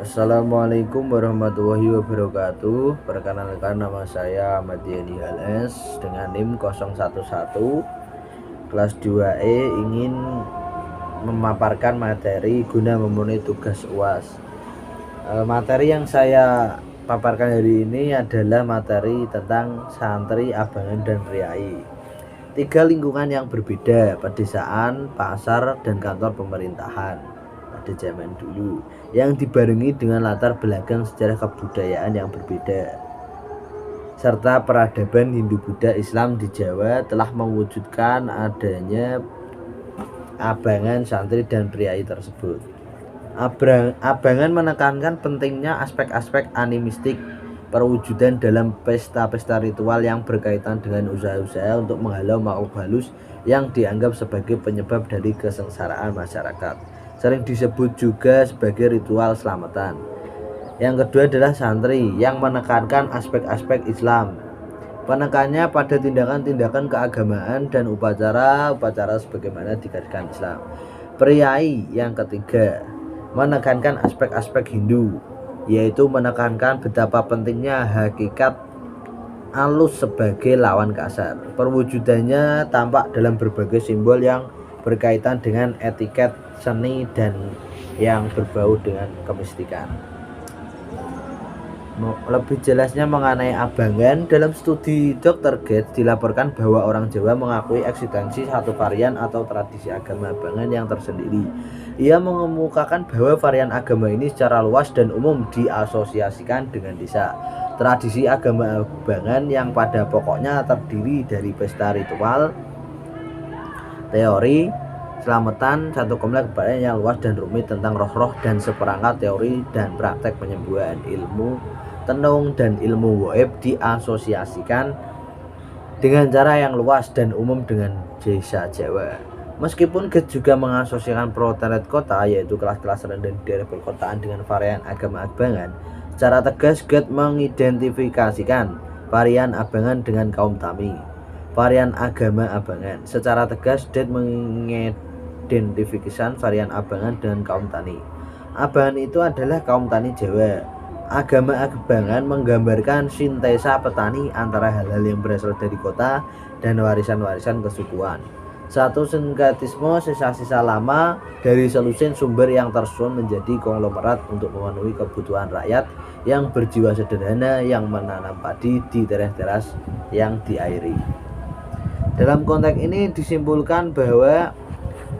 Assalamualaikum warahmatullahi wabarakatuh. Perkenalkan, nama saya Ahmad Yani LS dengan NIM 011 kelas 2E, ingin memaparkan materi guna memenuhi tugas UAS. Materi yang saya paparkan hari ini adalah materi tentang santri, abangan, dan priai. 3 lingkungan yang berbeda: pedesaan, pasar, dan kantor pemerintahan pada zaman dulu, yang dibarengi dengan latar belakang sejarah kebudayaan yang berbeda, serta peradaban Hindu-Buddha Islam di Jawa telah mewujudkan adanya abangan, santri, dan priai tersebut. Abangan menekankan pentingnya aspek-aspek animistik perwujudan dalam pesta-pesta ritual yang berkaitan dengan usaha-usaha untuk menghalau makhluk halus yang dianggap sebagai penyebab dari kesengsaraan masyarakat. Sering disebut juga sebagai ritual selamatan. Yang kedua adalah santri, yang menekankan aspek-aspek Islam. Penekannya pada tindakan-tindakan keagamaan dan upacara-upacara sebagaimana digariskan Islam. Priai yang ketiga menekankan aspek-aspek Hindu, yaitu menekankan betapa pentingnya hakikat alus sebagai lawan kasar. Perwujudannya tampak dalam berbagai simbol yang berkaitan dengan etiket, seni, dan yang berbau dengan kemistikan. Lebih jelasnya mengenai abangan, dalam studi Dr. Gates dilaporkan bahwa orang Jawa mengakui eksistensi satu varian atau tradisi agama abangan yang tersendiri. Ia mengemukakan bahwa varian agama ini secara luas dan umum diasosiasikan dengan desa. Tradisi agama abangan yang pada pokoknya terdiri dari pesta ritual, teori selamatan, satu kompleks kepercayaan yang luas dan rumit tentang roh-roh dan seperangkat teori dan praktek penyembuhan, ilmu tenung, dan ilmu gaib diasosiasikan dengan cara yang luas dan umum dengan desa Jawa. Meskipun Gates juga mengasosiasikan proletariat kota, yaitu kelas-kelas rendah di daerah perkotaan, dengan varian agama abangan, secara tegas Gates mengidentifikasikan varian abangan dengan kaum tani. Varian agama abangan secara tegas Gates mengidentifikasikan varian abangan dengan kaum tani. Abangan itu adalah kaum tani Jawa. Agama abangan menggambarkan sintesa petani antara hal-hal yang berasal dari kota dan warisan-warisan kesukuan. Satu sinkretisme sisa-sisa lama dari selusin sumber yang tersusun menjadi konglomerat untuk memenuhi kebutuhan rakyat yang berjiwa sederhana yang menanam padi di teras-teras yang diairi. Dalam konteks ini disimpulkan bahwa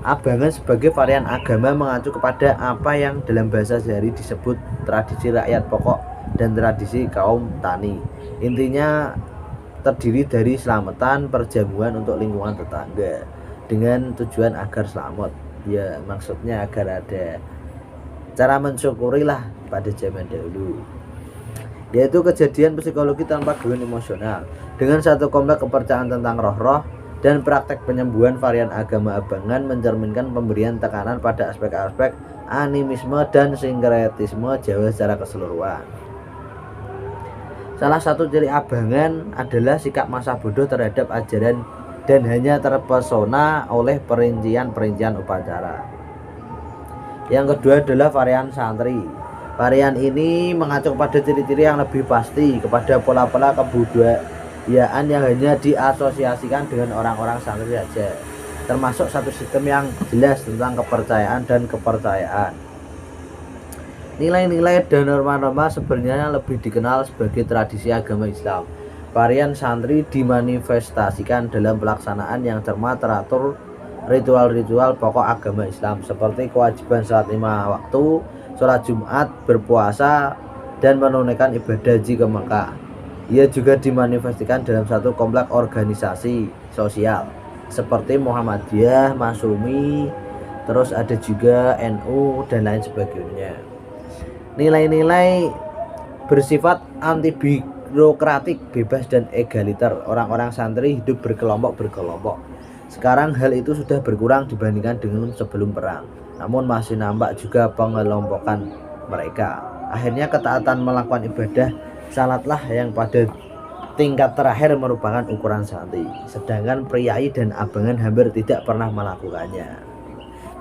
abangan sebagai varian agama mengacu kepada apa yang dalam bahasa sehari disebut tradisi rakyat pokok dan tradisi kaum tani. Intinya terdiri dari selamatan, perjamuan untuk lingkungan tetangga dengan tujuan agar selamat. Ya, maksudnya agar ada cara mensyukurilah pada zaman dahulu, yaitu kejadian psikologi tanpa gangguan emosional dengan satu kompleks kepercayaan tentang roh-roh dan praktek penyembuhan. Varian agama abangan mencerminkan pemberian tekanan pada aspek-aspek animisme dan sinkretisme Jawa secara keseluruhan. Salah satu ciri abangan adalah sikap masa bodoh terhadap ajaran dan hanya terpesona oleh perincian-perincian upacara. Yang kedua adalah varian santri. Varian ini mengacu pada ciri-ciri yang lebih pasti kepada pola-pola kebudayaan yang hanya diasosiasikan dengan orang-orang santri saja, termasuk satu sistem yang jelas tentang kepercayaan dan kepercayaan. Nilai-nilai dan norma-norma sebenarnya lebih dikenal sebagai tradisi agama Islam. Varian santri dimanifestasikan dalam pelaksanaan yang cermat teratur ritual-ritual pokok agama Islam seperti kewajiban salat 5 waktu, sholat Jumat, berpuasa, dan menunaikan ibadah haji ke Mekah. Ia juga dimanifestasikan dalam satu kompleks organisasi sosial seperti Muhammadiyah, Masyumi, terus ada juga NU dan lain sebagainya. Nilai-nilai bersifat anti birokratik, bebas, dan egaliter. Orang-orang santri hidup berkelompok-berkelompok. Sekarang hal itu sudah berkurang dibandingkan dengan sebelum perang, namun masih nampak juga pengelompokan mereka. Akhirnya ketaatan melakukan ibadah salatlah yang pada tingkat terakhir merupakan ukuran santri, sedangkan priai dan abangan hampir tidak pernah melakukannya.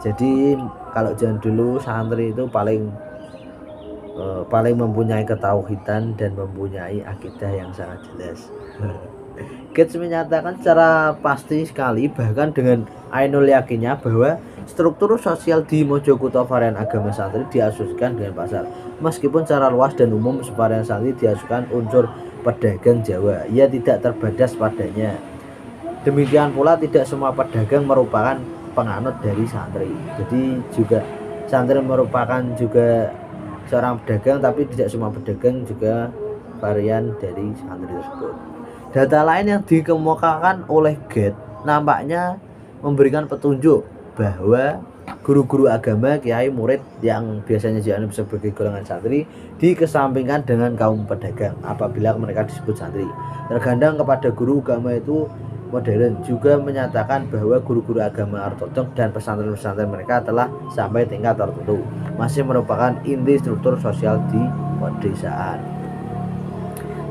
Jadi kalau zaman dulu santri itu paling paling mempunyai ketauhidan dan mempunyai akidah yang sangat jelas. Gates menyatakan secara pasti sekali, bahkan dengan ainul yakinnya, bahwa struktur sosial di Mojokerto varian agama santri diasosiasikan dengan pasar. Meskipun secara luas dan umum varian santri diasosiasikan unsur pedagang Jawa, ia tidak terbatas padanya. Demikian pula tidak semua pedagang merupakan penganut dari santri. Jadi juga santri merupakan juga seorang pedagang, tapi tidak semua pedagang juga varian dari santri tersebut. Data lain yang dikemukakan oleh Gates nampaknya memberikan petunjuk bahwa guru-guru agama, kiai, murid yang biasanya dianggap sebagai golongan santri dikesampingkan dengan kaum pedagang apabila mereka disebut santri. Terkadang kepada guru agama itu modern juga menyatakan bahwa guru-guru agama ortodoks dan pesantren-pesantren mereka telah sampai tingkat tertentu, masih merupakan inti struktur sosial di pedesaan.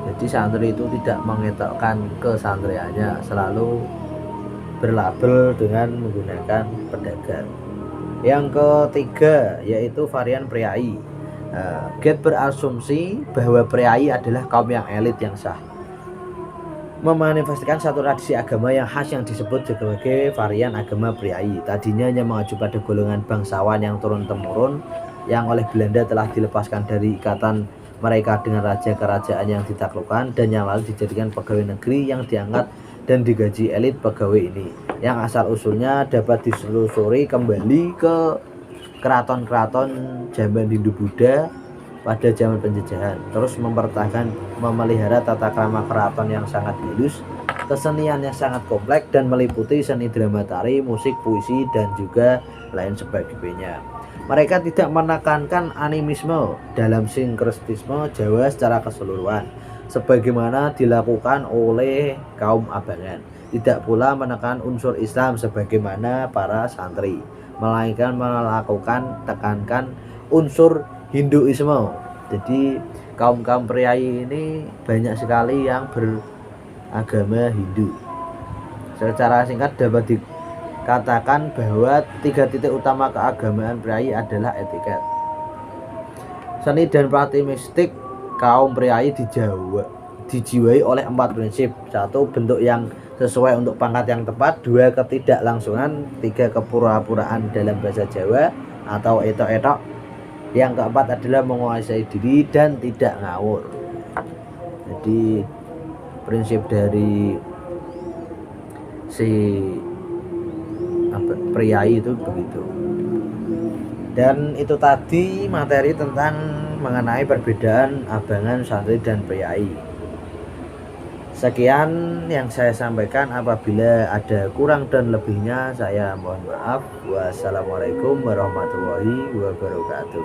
Jadi santri itu tidak mengetokkan kesantriannya, selalu berlabel dengan menggunakan pedagang. Yang ketiga yaitu varian priai. Gates berasumsi bahwa priai adalah kaum yang elit yang sah, memanifestasikan satu tradisi agama yang khas yang disebut sebagai varian agama priai. Tadinya hanya mengacu pada golongan bangsawan yang turun-temurun yang oleh Belanda telah dilepaskan dari ikatan mereka dengan raja kerajaan yang ditaklukkan dan yang lalu dijadikan pegawai negeri yang diangkat dan digaji elit pegawai ini, yang asal usulnya dapat ditelusuri kembali ke keraton-keraton zaman Hindu-Buddha pada zaman penjajahan, terus mempertahankan memelihara tata krama keraton yang sangat halus, kesenian yang sangat kompleks dan meliputi seni drama tari, musik, puisi, dan juga lain sebagainya. Mereka tidak menekankan animisme dalam sinkretisme Jawa secara keseluruhan sebagaimana dilakukan oleh kaum abangan. Tidak pula menekan unsur Islam sebagaimana para santri, melainkan tekankan unsur Hinduisme. Jadi kaum-kaum priai ini banyak sekali yang beragama Hindu. Secara singkat dapat dikatakan bahwa 3 titik utama keagamaan priai adalah etiket, seni dan praktik mistik kaum priai dijiwai oleh 4 prinsip. 1. Bentuk yang sesuai untuk pangkat yang tepat. 2. Ketidaklangsungan. 3. Kepura-puraan dalam bahasa Jawa atau etok-etok. Yang keempat adalah menguasai diri dan tidak ngawur. Jadi prinsip dari si priai itu begitu. Dan itu tadi materi tentang mengenai perbedaan abangan, santri, dan priai. Sekian yang saya sampaikan, apabila ada kurang dan lebihnya saya mohon maaf. Wassalamualaikum warahmatullahi wabarakatuh.